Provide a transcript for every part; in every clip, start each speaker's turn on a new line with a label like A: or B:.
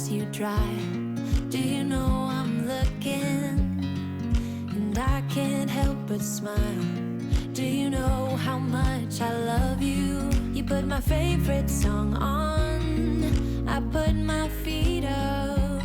A: as you drive. Do you know I'm looking? And I can't help but smile. Do you know how much I love you? You put my favorite song on, I put my feet up,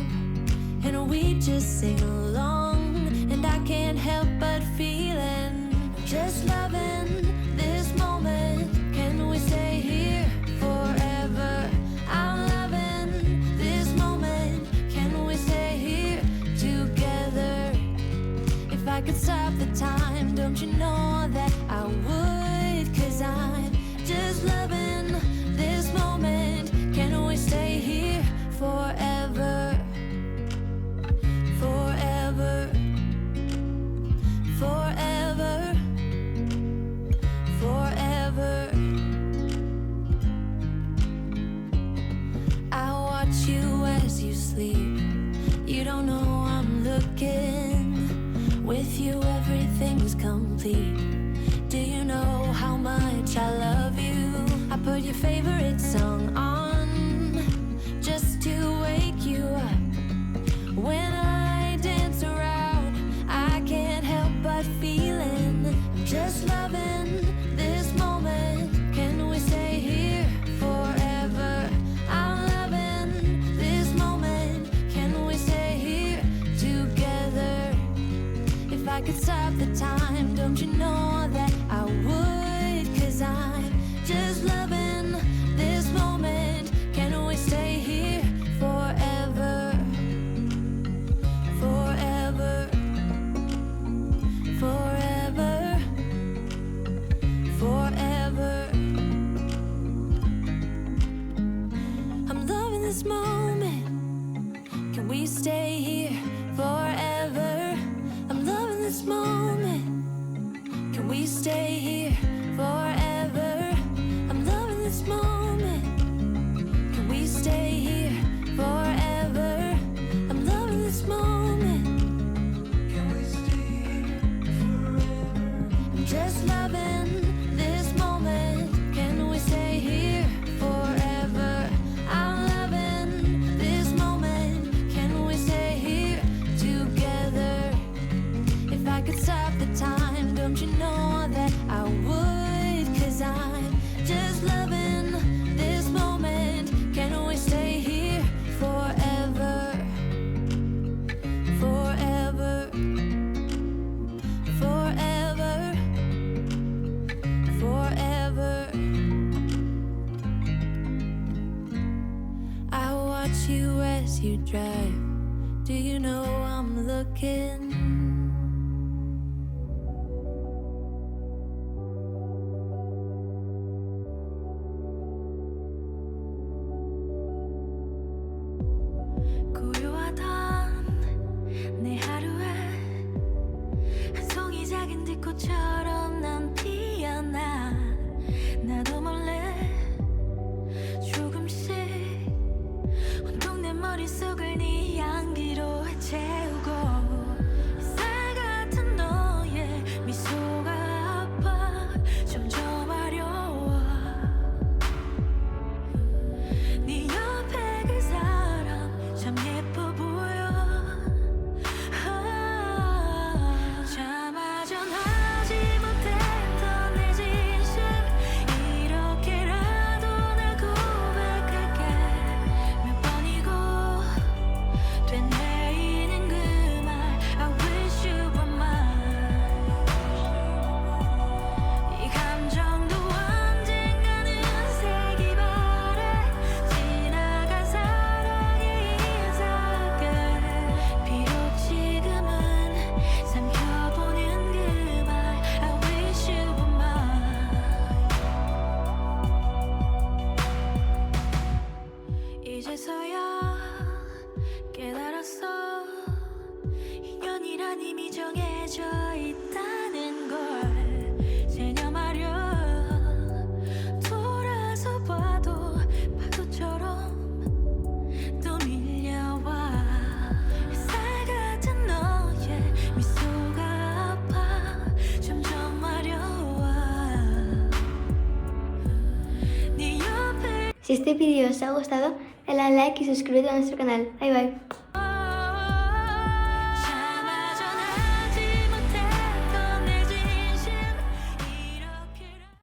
A: and we just sing along. And I can't help but feeling, just loving this moment. Can we stay here forever? I'm loving this moment. Can we stay here together? If I could stop the time, don't you know that I would? 'Cause I'm just loving this moment. Can we stay here forever? Forever. Forever. Forever. I watch you as you sleep. You don't know I'm looking. With you everything's complete. Do you know how much I love you? I put your favorite song on just to wake you up. When I dance around, I can't help but feeling, I'm just loving this moment. Can we stay here forever? I'm loving this moment. Can we stay here together? If I could stop the time, don't you know that I would? 'Cause I'm just loving this moment. Can we stay here forever? Forever. Forever. Forever. I'm loving this moment. Can we stay here forever? I'm loving this moment. Can we stay here forever? I'm loving this moment. Can we stay here forever? I'm loving this moment. Can we stay here forever? I'm just loving this moment. Can we stay here forever? I'm loving this moment. Can we stay here together? If I could stop the time, don't you know that I would? 'Cause I'm just loving this moment. Can we stay here forever? Forever. Forever. Forever. I watch you as you drive. Do you know I'm looking?
B: 고요하던 내 하루에 한 송이 작은 들꽃처럼 난 피어나. 나도 몰래 조금씩 온통 내 머릿속을 네 향기로 채우고, 쌀 같은 너의 미소가 아파 점점 어려워. 네 옆에 그 사람 참 예뻐 보여. 차마 전하지 못했던 내 진심, 이렇게라도 날 고백할게. 몇 번이고 되뇌이는 그 말, I wish you were mine. 이 감정도 언젠가는 새기 바래. 지나간 사랑의 이삭을 비록 지금은 삼켜보는 그 말, I wish you were mine. 이제서야 깨달았어. 인연이란 이미 정해져 있다는 걸 체념하려 돌아서 봐도 파도처럼 또 밀려와. 쌀 같은 너의 미소가 아파 점점 어려워. 네 옆에
C: Si este vídeo os ha gustado, dale a like y suscríbete a nuestro canal. Bye bye.